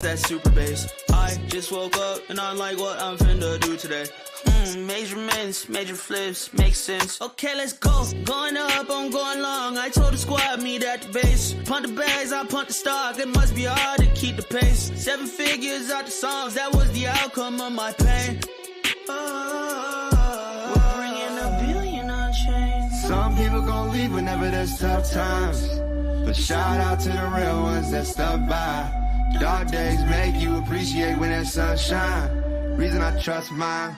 That super bass. I just woke up and I'm like, what I'm finna do today? Measurements, major flips, makes sense. Okay, let's go. Going up, I'm going long. I told the squad, meet at the base. Punt the bags, I punt the stock. It must be hard to keep the pace. 7 figures out the songs, that was the outcome of my pain. We're bringing $1 billion on chain. Some people gon' leave whenever there's tough times, but shout out to the real ones that stuck by. Dark days make you appreciate when there's sunshine. Reason I trust mine.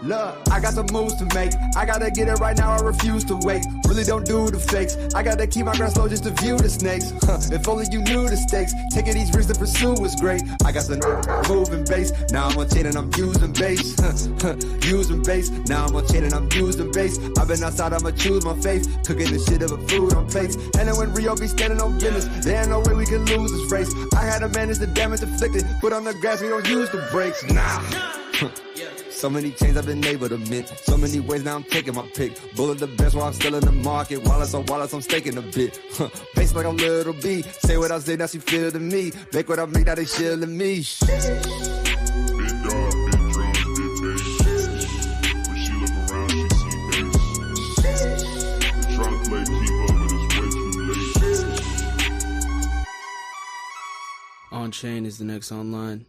Look, I got some moves to make. I gotta get it right now, I refuse to wait. Really don't do the fakes. I gotta keep my grass low just to view the snakes. If only you knew the stakes. Taking these risks to pursue was great. I got some moving bass. Now I'm on chain and I'm using bass. Using bass. Now I'm on chain and I'm using bass. I've been outside, I'ma choose my faith. Cooking the shit of a food on plates. And then when Rio be standing on business, there ain't no way we can lose this race. I had to manage the damage inflicted. Put on the gas, we don't use the brakes. Nah. So many chains I've been able to mint. So many ways now I'm taking my pick. Bullet the best while I'm still in the market. Wallets on wallets, I'm staking a bit. Face like I'm little B. Say what I say, now she feel to me. Make what I make, now they shielding me. Big dog, big drums, big bass. When she look around, she see bass. Try to play keep up, but it's way too late. Onchain is the next online.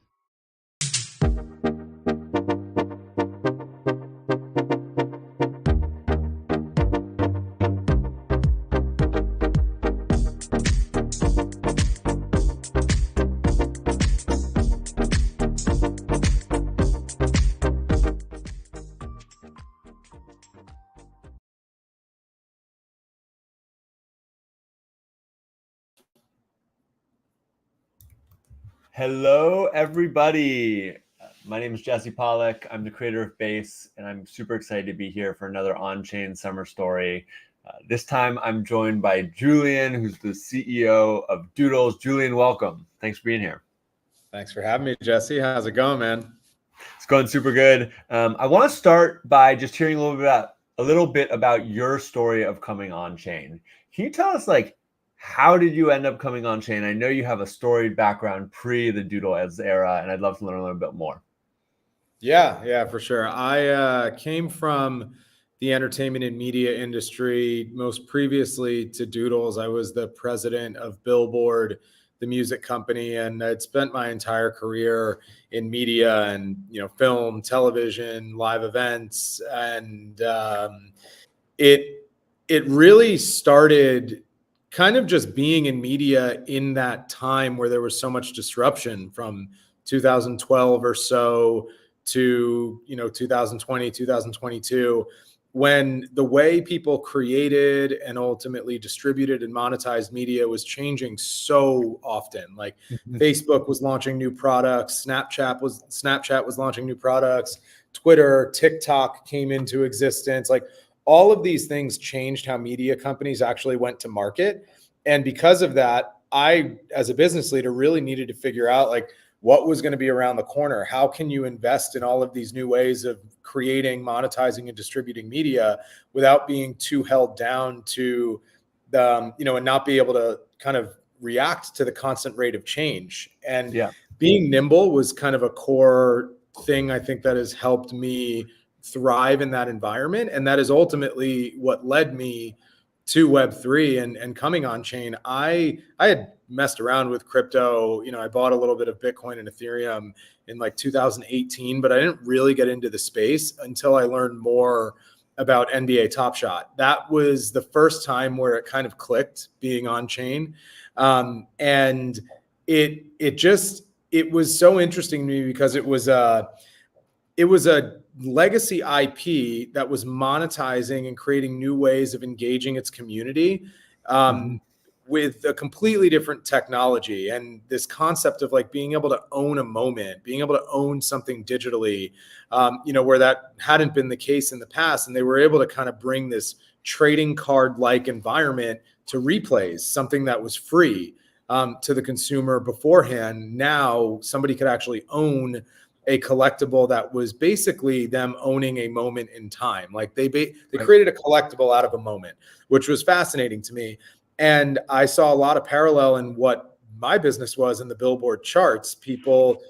Hello, everybody. My name is Jesse Pollack. I'm the creator of Base, and I'm super excited to be here for another On-Chain Summer Story. This time, I'm joined by Julian, who's the CEO of Doodles. Julian, welcome. Thanks for being here. Thanks for having me, Jesse. How's it going, man? It's going super good. I want to start by just hearing a little bit about your story of coming on-chain. Can you tell us, how did you end up coming on chain? I know you have a storied background pre the Doodles era, and I'd love to learn a little bit more. Yeah, for sure. I came from the entertainment and media industry. Most previously to Doodles, I was the president of Billboard, the music company, and I'd spent my entire career in media and film, television, live events, and it really started kind of just being in media in that time where there was so much disruption from 2012 or so to 2020, 2022, when the way people created and ultimately distributed and monetized media was changing so often. Like Facebook was launching new products, Snapchat was launching new products, Twitter, TikTok came into existence. Like all of these things changed how media companies actually went to market. And because of that, I, as a business leader, really needed to figure out what was going to be around the corner. How can you invest in all of these new ways of creating, monetizing, and distributing media without being too held down to and not be able to kind of react to the constant rate of change. And being nimble was kind of a core thing, I think, that has helped me thrive in that environment. And that is ultimately what led me to Web3 and coming on chain. I had messed around with crypto. I bought a little bit of Bitcoin and Ethereum in 2018, but I didn't really get into the space until I learned more about NBA Top Shot. That was the first time where it kind of clicked being on chain. And it was so interesting to me because it was a legacy IP that was monetizing and creating new ways of engaging its community with a completely different technology. And this concept of being able to own a moment, being able to own something digitally, where that hadn't been the case in the past. And they were able to kind of bring this trading card-like environment to replays, something that was free to the consumer beforehand. Now somebody could actually own a collectible that was basically them owning a moment in time. They created a collectible out of a moment, which was fascinating to me. And I saw a lot of parallel in what my business was in the Billboard charts. People,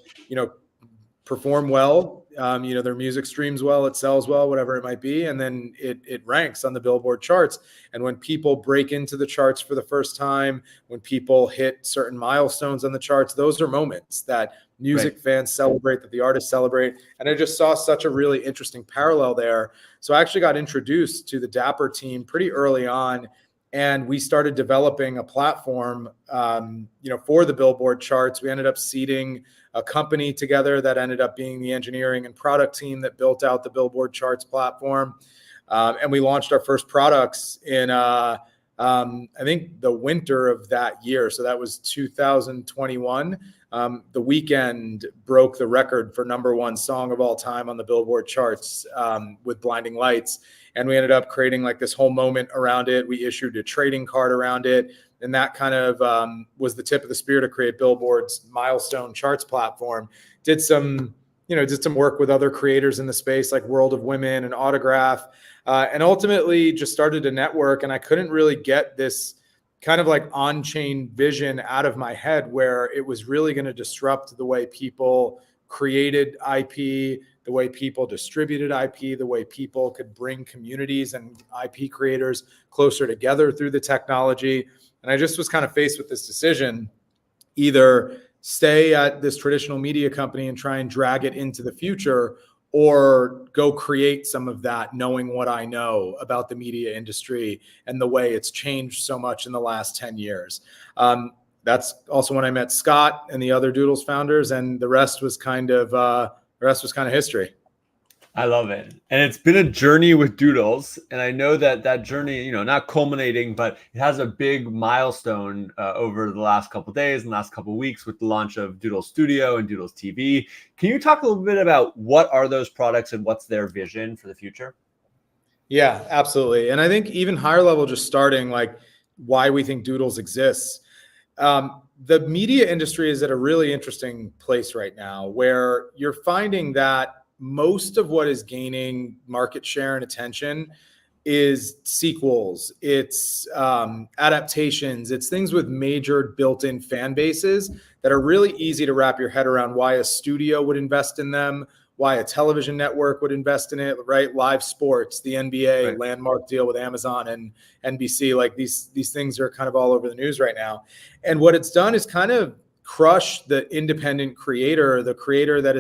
perform well, their music streams well, it sells well, whatever it might be, and then it ranks on the Billboard charts. And when people break into the charts for the first time, when people hit certain milestones on the charts, those are moments that music fans celebrate, that the artists celebrate. And I just saw such a really interesting parallel there. So I actually got introduced to the Dapper team pretty early on, and we started developing a platform, for the Billboard charts. We ended up seeding a company together that ended up being the engineering and product team that built out the Billboard charts platform. And we launched our first products in, I think, the winter of that year. So that was 2021. The Weeknd broke the record for #1 song of all time on the Billboard charts with Blinding Lights. And we ended up creating like this whole moment around it. We issued a trading card around it. And that kind of was the tip of the spear to create Billboard's milestone charts platform. Did some work with other creators in the space like World of Women and Autograph, and ultimately just started a network. And I couldn't really get this kind of like on-chain vision out of my head, where it was really going to disrupt the way people created IP, the way people distributed IP, the way people could bring communities and IP creators closer together through the technology. And I just was kind of faced with this decision: either stay at this traditional media company and try and drag it into the future, or go create some of that, knowing what I know about the media industry and the way it's changed so much in the last 10 years. That's also when I met Scott and the other Doodles founders, and the rest was kind of history. I love it. And it's been a journey with Doodles. And I know that journey, not culminating, but it has a big milestone over the last couple of days and last couple of weeks with the launch of Doodles Studio and Doodles TV. Can you talk a little bit about what are those products and what's their vision for the future? Yeah, absolutely. And I think even higher level, just starting, like, why we think Doodles exists. The media industry is at a really interesting place right now, where you're finding that most of what is gaining market share and attention is sequels, it's adaptations, it's things with major built-in fan bases that are really easy to wrap your head around why a studio would invest in them, why a television network would invest in it, right? Live sports, the NBA, right. Landmark deal with Amazon and NBC, like these things are kind of all over the news right now. And what it's done is kind of crush the independent creator, the creator that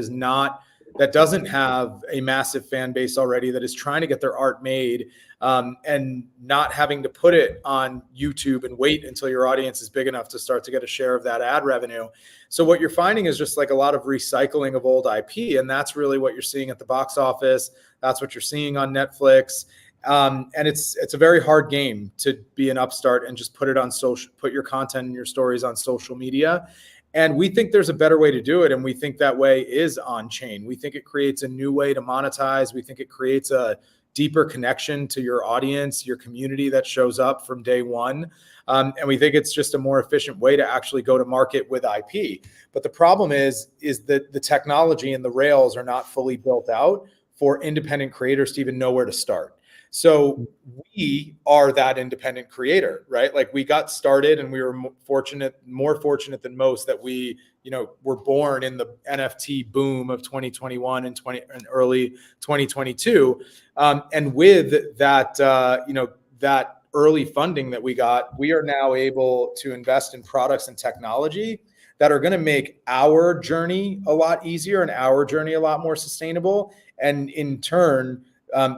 doesn't have a massive fan base already, that is trying to get their art made, and not having to put it on YouTube and wait until your audience is big enough to start to get a share of that ad revenue. So what you're finding is just like a lot of recycling of old IP. And that's really what you're seeing at the box office. That's what you're seeing on Netflix. And it's a very hard game to be an upstart and just put your content and your stories on social media. And we think there's a better way to do it. And we think that way is on-chain. We think it creates a new way to monetize. We think it creates a deeper connection to your audience, your community that shows up from day one. And we think it's just a more efficient way to actually go to market with IP. But the problem is that the technology and the rails are not fully built out for independent creators to even know where to start. So we are that independent creator, right? Like, we got started and we were more fortunate than most that we, were born in the NFT boom of 2021 and early 2022. And with that, that early funding that we got, we are now able to invest in products and technology that are going to make our journey a lot easier and our journey a lot more sustainable. And in turn,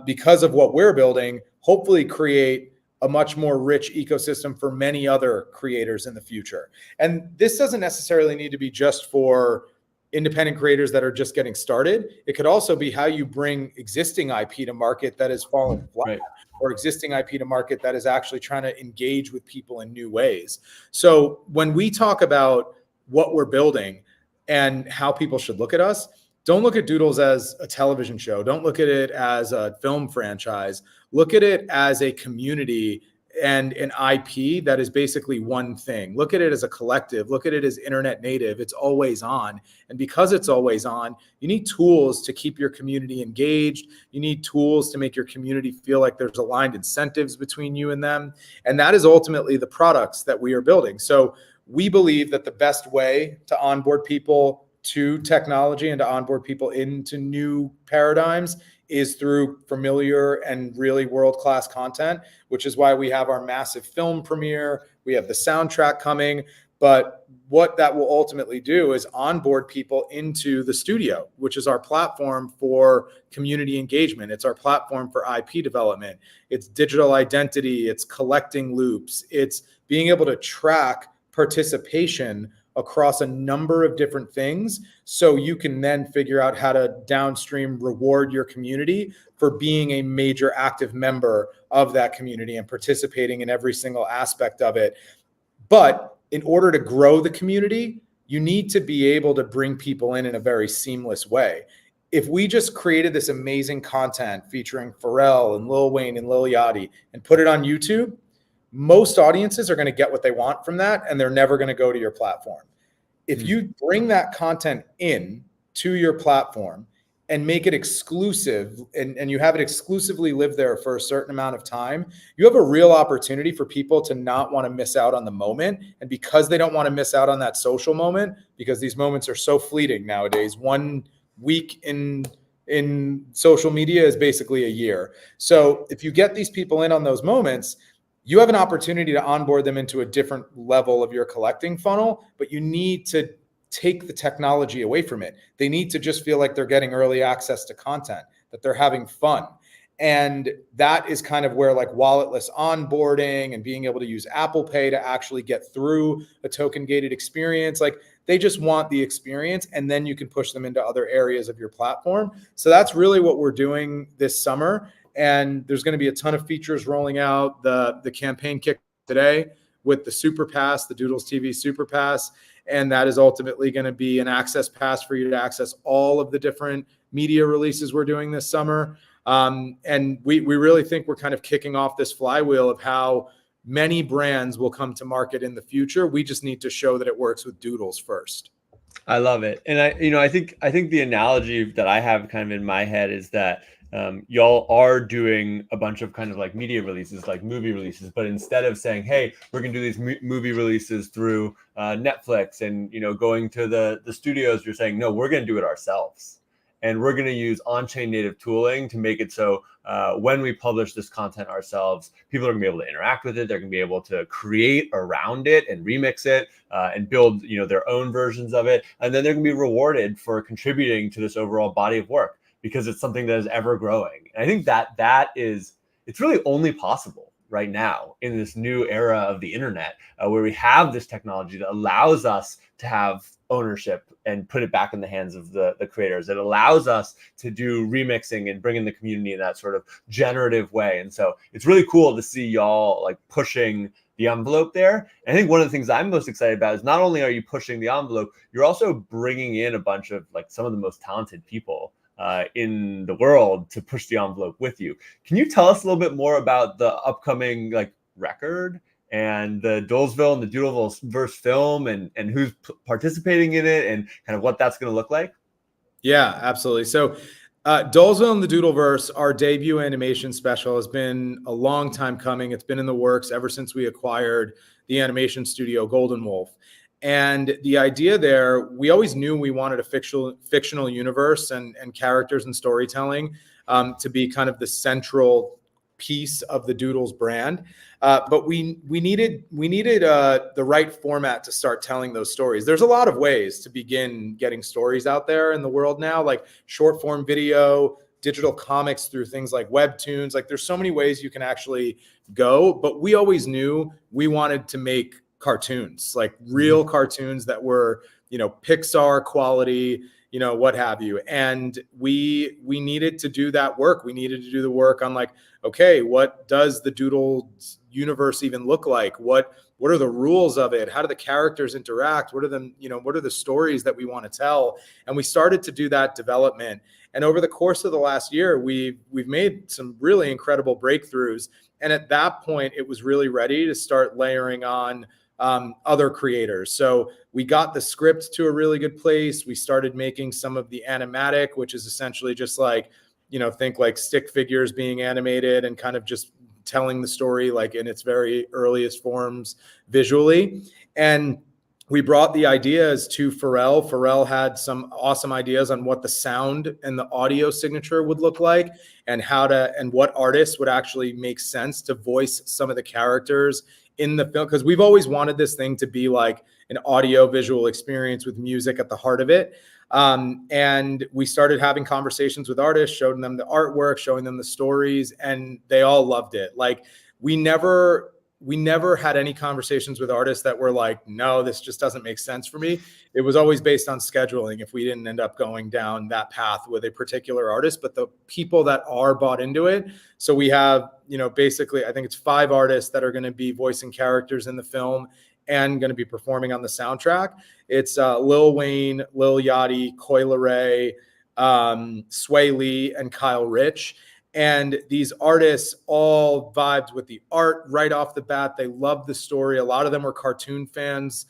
because of what we're building, hopefully create a much more rich ecosystem for many other creators in the future. And this doesn't necessarily need to be just for independent creators that are just getting started. It could also be how you bring existing IP to market that has fallen flat, right, or existing IP to market that is actually trying to engage with people in new ways. So when we talk about what we're building and how people should look at us, don't look at Doodles as a television show. Don't look at it as a film franchise. Look at it as a community and an IP that is basically one thing. Look at it as a collective. Look at it as internet native. It's always on. And because it's always on, you need tools to keep your community engaged. You need tools to make your community feel like there's aligned incentives between you and them. And that is ultimately the products that we are building. So we believe that the best way to onboard people to technology and to onboard people into new paradigms is through familiar and really world-class content, which is why we have our massive film premiere. We have the soundtrack coming. But what that will ultimately do is onboard people into the studio, which is our platform for community engagement. It's our platform for IP development. It's digital identity. It's collecting loops. It's being able to track participation across a number of different things, so you can then figure out how to downstream reward your community for being a major active member of that community and participating in every single aspect of it. But in order to grow the community, you need to be able to bring people in a very seamless way. If we just created this amazing content featuring Pharrell and Lil Wayne and Lil Yachty and put it on YouTube, most audiences are going to get what they want from that, and they're never going to go to your platform. If you bring that content in to your platform and make it exclusive, and you have it exclusively live there for a certain amount of time, you have a real opportunity for people to not want to miss out on the moment. And because they don't want to miss out on that social moment, because these moments are so fleeting nowadays, 1 week in social media is basically a year. So if you get these people in on those moments, you have an opportunity to onboard them into a different level of your collecting funnel, but you need to take the technology away from it. They need to just feel like they're getting early access to content, that they're having fun. And that is kind of where like walletless onboarding and being able to use Apple Pay to actually get through a token gated experience, like they just want the experience, and then you can push them into other areas of your platform. So that's really what we're doing this summer. And there's going to be a ton of features rolling out. The campaign kicked today with the Superpass, the Doodles TV Superpass. And that is ultimately going to be an access pass for you to access all of the different media releases we're doing this summer. And we really think we're kind of kicking off this flywheel of how many brands will come to market in the future. We just need to show that it works with Doodles first. I love it. And I think the analogy that I have kind of in my head is that y'all are doing a bunch of kind of like media releases, like movie releases, but instead of saying, hey, we're going to do these movie releases through Netflix and, going to the studios, you're saying, no, we're going to do it ourselves. And we're going to use on-chain native tooling to make it so when we publish this content ourselves, people are going to be able to interact with it. They're going to be able to create around it and remix it and build, their own versions of it. And then they're going to be rewarded for contributing to this overall body of work, because it's something that is ever growing. And I think it's really only possible right now in this new era of the internet, where we have this technology that allows us to have ownership and put it back in the hands of the creators. It allows us to do remixing and bring in the community in that sort of generative way. And so it's really cool to see y'all like pushing the envelope there. And I think one of the things I'm most excited about is not only are you pushing the envelope, you're also bringing in a bunch of like some of the most talented people in the world to push the envelope with you. Can you tell us a little bit more about the upcoming like record and the Doodlesville and the Doodleverse film and who's participating in it and kind of what that's going to look like? Yeah, absolutely. So Doodlesville and the Doodleverse, our debut animation special, has been a long time coming. It's been in the works ever since we acquired the animation studio Golden Wolf. And the idea there, we always knew we wanted a fictional universe and characters and storytelling to be kind of the central piece of the Doodles brand. But we needed the right format to start telling those stories. There's a lot of ways to begin getting stories out there in the world now, like short form video, digital comics through things like webtoons. Like there's so many ways you can actually go, but we always knew we wanted to make cartoons, like real cartoons that were, Pixar quality, what have you. And we needed to do that work. We needed to do the work on like, okay, what does the Doodles universe even look like? What are the rules of it? How do the characters interact? What are the stories that we want to tell? And we started to do that development. And over the course of the last year, we've made some really incredible breakthroughs. And at that point, it was really ready to start layering on other creators. So we got the script to a really good place. We started making some of the animatic, which is essentially just like, think like stick figures being animated and kind of just telling the story like in its very earliest forms visually. And we brought the ideas to Pharrell. Pharrell had some awesome ideas on what the sound and the audio signature would look like, and what artists would actually make sense to voice some of the characters in the film. Because we've always wanted this thing to be like an audio visual experience with music at the heart of it. And we started having conversations with artists, showing them the artwork, showing them the stories, and they all loved it. Like we never had any conversations with artists that were like, no, this just doesn't make sense for me. It was always based on scheduling if we didn't end up going down that path with a particular artist, but the people that are bought into it. So we have, basically, I think it's 5 artists that are going to be voicing characters in the film and going to be performing on the soundtrack. It's Lil Wayne, Lil Yachty, Coi Leray, Sway Lee, and Kyle Rich. And these artists all vibed with the art right off the bat. They loved the story. A lot of them were cartoon fans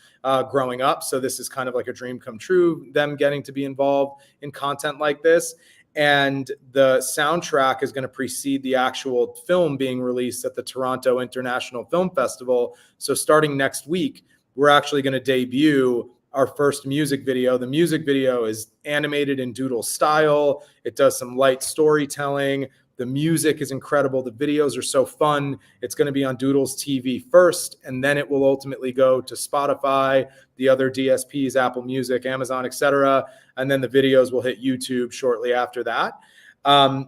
growing up. So this is kind of like a dream come true, them getting to be involved in content like this. And the soundtrack is going to precede the actual film being released at the Toronto International Film Festival. So starting next week, we're actually going to debut our first music video. The music video is animated in Doodles style. It does some light storytelling. The music is incredible. The videos are so fun. It's going to be on Doodles TV first, and then it will ultimately go to Spotify, the other DSPs, Apple Music, Amazon, etc. And then the videos will hit YouTube shortly after that.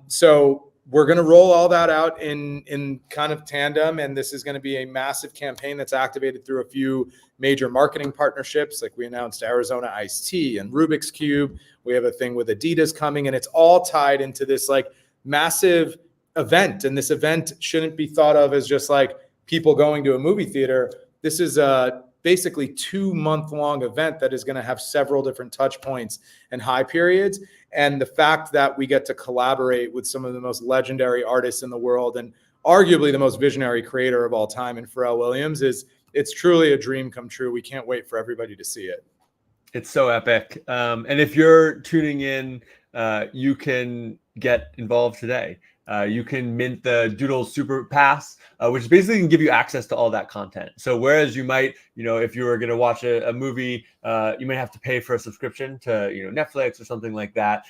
So we're going to roll all that out in kind of tandem, and this is going to be a massive campaign that's activated through a few major marketing partnerships. Like we announced Arizona Iced Tea and Rubik's Cube. We have a thing with Adidas coming, and it's all tied into this like massive event. And this event shouldn't be thought of as just like people going to a movie theater. This is a basically 2-month-long event that is going to have several different touch points and high periods. And the fact that we get to collaborate with some of the most legendary artists in the world and arguably the most visionary creator of all time in Pharrell Williams it's truly a dream come true. We can't wait for everybody to see it. It's so epic. And if you're tuning in, you can get involved today. You can mint the Doodles Superpass, which basically can give you access to all that content. So whereas you might, if you were going to watch a movie, you might have to pay for a subscription to, Netflix or something like that.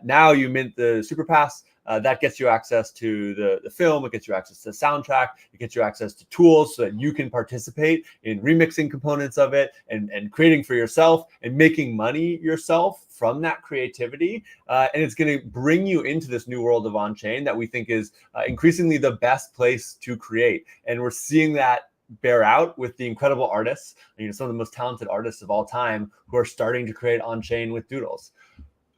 Now you mint the Superpass. That gets you access to the film. It gets you access to the soundtrack. It gets you access to tools so that you can participate in remixing components of it and creating for yourself and making money yourself from that creativity. And it's going to bring you into this new world of Onchain that we think is increasingly the best place to create. And we're seeing that bear out with the incredible artists, some of the most talented artists of all time who are starting to create Onchain with Doodles.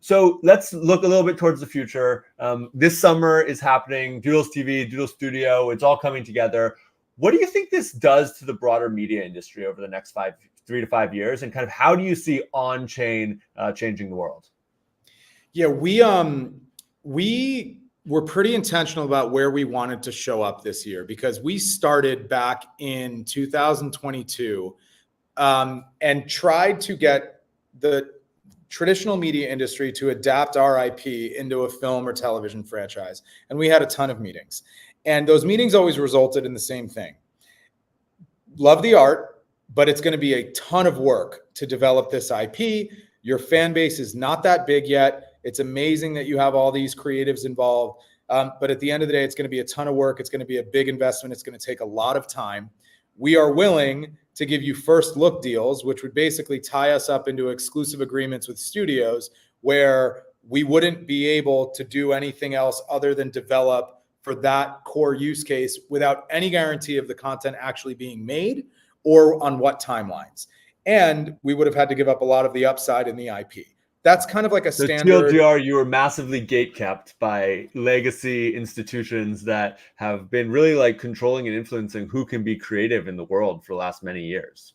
So let's look a little bit towards the future. This summer is happening, Doodles TV, Doodles Studio, it's all coming together. What do you think this does to the broader media industry over the next 3 to 5 years? And kind of how do you see Onchain changing the world? Yeah, we were pretty intentional about where we wanted to show up this year, because we started back in 2022 and tried to get the traditional media industry to adapt our IP into a film or television franchise. And we had a ton of meetings. And those meetings always resulted in the same thing. Love the art, but it's going to be a ton of work to develop this IP. Your fan base is not that big yet. It's amazing that you have all these creatives involved. But at the end of the day, it's going to be a ton of work. It's going to be a big investment. It's going to take a lot of time. We are willing to give you first look deals, which would basically tie us up into exclusive agreements with studios where we wouldn't be able to do anything else other than develop for that core use case without any guarantee of the content actually being made or on what timelines. And we would have had to give up a lot of the upside in the IP. That's kind of like a standard. TLDR, you were massively gatekept by legacy institutions that have been really like controlling and influencing who can be creative in the world for the last many years.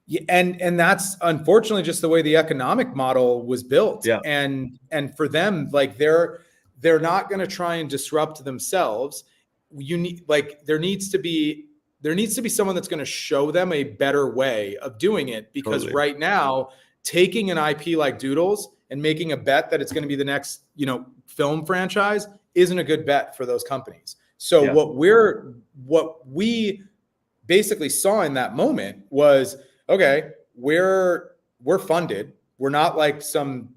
Yeah, and that's unfortunately just the way the economic model was built. Yeah. And for them, like they're not going to try and disrupt themselves. There needs to be someone that's going to show them a better way of doing it, because Totally. Right now, taking an IP like Doodles and making a bet that it's going to be the next, film franchise isn't a good bet for those companies. So Yeah. what we basically saw in that moment was, okay, we're funded. We're not like some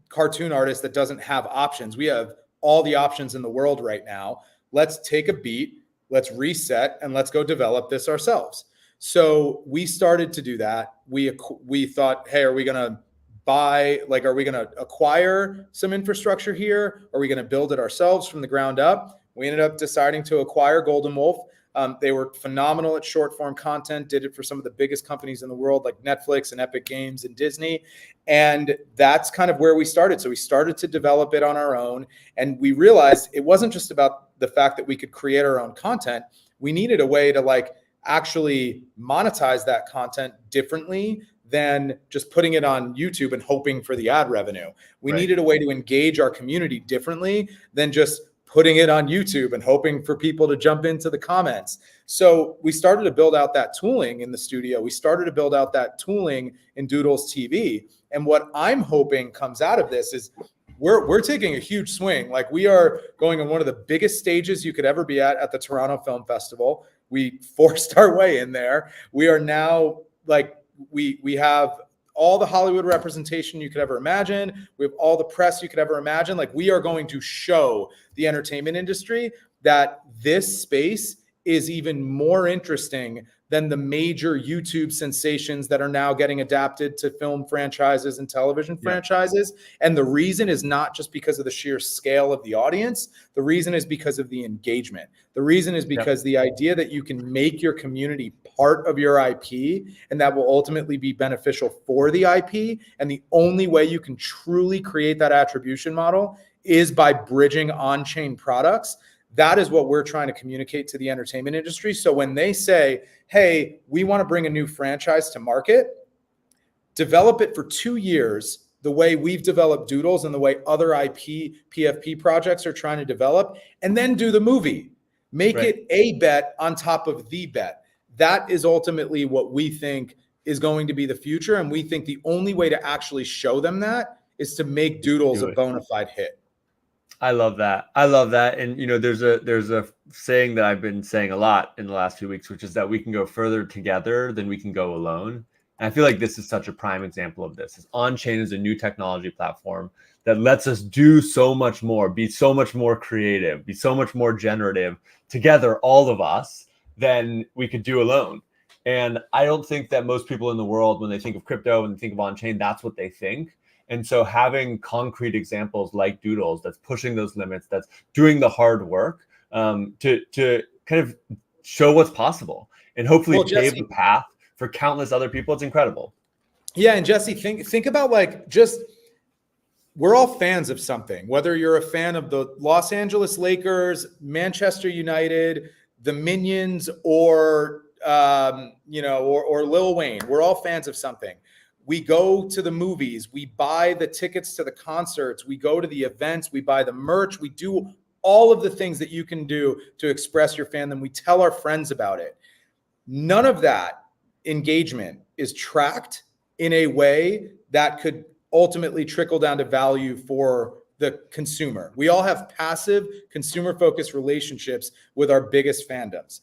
cartoon artist that doesn't have options. We have all the options in the world right now. Let's take a beat, let's reset, and let's go develop this ourselves. So we started to do that. We thought, hey, are we going to are we going to acquire some infrastructure here? Are we going to build it ourselves from the ground up? We ended up deciding to acquire Golden Wolf. They were phenomenal at short form content, did it for some of the biggest companies in the world like Netflix and Epic Games and Disney. And that's kind of where we started. So we started to develop it on our own. And we realized it wasn't just about the fact that we could create our own content. We needed a way to like actually monetize that content differently than just putting it on YouTube and hoping for the ad revenue. We needed a way to engage our community differently than just putting it on YouTube and hoping for people to jump into the comments. So we started to build out that tooling in the studio. We started to build out that tooling in Doodles TV. And what I'm hoping comes out of this is we're taking a huge swing. Like we are going on one of the biggest stages you could ever be at the Toronto Film Festival. We forced our way in there. We are now like, we have all the Hollywood representation you could ever imagine. We have all the press you could ever imagine. Like we are going to show the entertainment industry that this space is even more interesting than the major YouTube sensations that are now getting adapted to film franchises and television franchises. And the reason is not just because of the sheer scale of the audience. The reason is because of the engagement. The reason is because the idea that you can make your community part of your IP and that will ultimately be beneficial for the IP. And the only way you can truly create that attribution model is by bridging on-chain products. That is what we're trying to communicate to the entertainment industry. So when they say, hey, we want to bring a new franchise to market, develop it for 2 years the way we've developed Doodles and the way other IP PFP projects are trying to develop, and then do the movie. Make it a bet on top of the bet. That is ultimately what we think is going to be the future. And we think the only way to actually show them that is to make Doodles a bona fide hit. I love that. I love that. And, you know, there's a saying that I've been saying a lot in the last few weeks, which is that we can go further together than we can go alone. And I feel like this is such a prime example of this. Onchain is a new technology platform that lets us do so much more, be so much more creative, be so much more generative together, all of us, than we could do alone. And I don't think that most people in the world, when they think of crypto and they think of Onchain, that's what they think. And so having concrete examples like Doodles that's pushing those limits, that's doing the hard work to kind of show what's possible and hopefully pave the path for countless other people, it's incredible. Yeah, and Jesse, think about like just we're all fans of something, whether you're a fan of the Los Angeles Lakers, Manchester United, the Minions, or or Lil Wayne. We're all fans of something. We go to the movies, we buy the tickets to the concerts, we go to the events, we buy the merch, we do all of the things that you can do to express your fandom. We tell our friends about it. None of that engagement is tracked in a way that could ultimately trickle down to value for the consumer. We all have passive consumer-focused relationships with our biggest fandoms.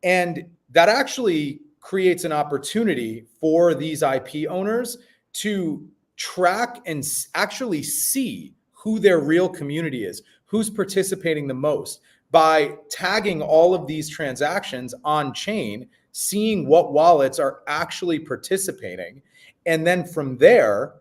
And that actually creates an opportunity for these IP owners to track and actually see who their real community is, who's participating the most by tagging all of these transactions on chain, seeing what wallets are actually participating. And then from there,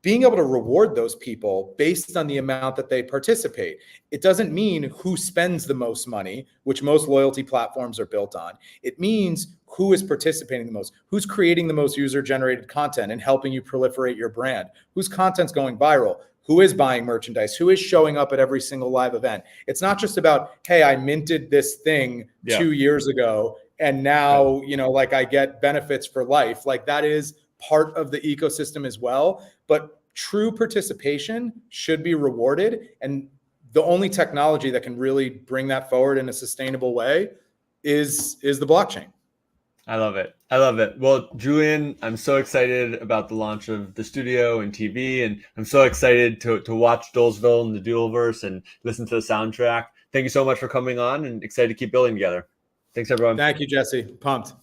being able to reward those people based on the amount that they participate. It doesn't mean who spends the most money, which most loyalty platforms are built on. It means who is participating the most, who's creating the most user-generated content and helping you proliferate your brand, whose content's going viral, who is buying merchandise, who is showing up at every single live event. It's not just about, hey, I minted this thing 2 years ago and now, like I get benefits for life. Like that is part of the ecosystem as well. But true participation should be rewarded. And the only technology that can really bring that forward in a sustainable way is the blockchain. I love it. I love it. Well, Julian, I'm so excited about the launch of the studio and TV, and I'm so excited to watch Doolesville and the Doodleverse and listen to the soundtrack. Thank you so much for coming on, and excited to keep building together. Thanks, everyone. Thank you, Jesse. Pumped.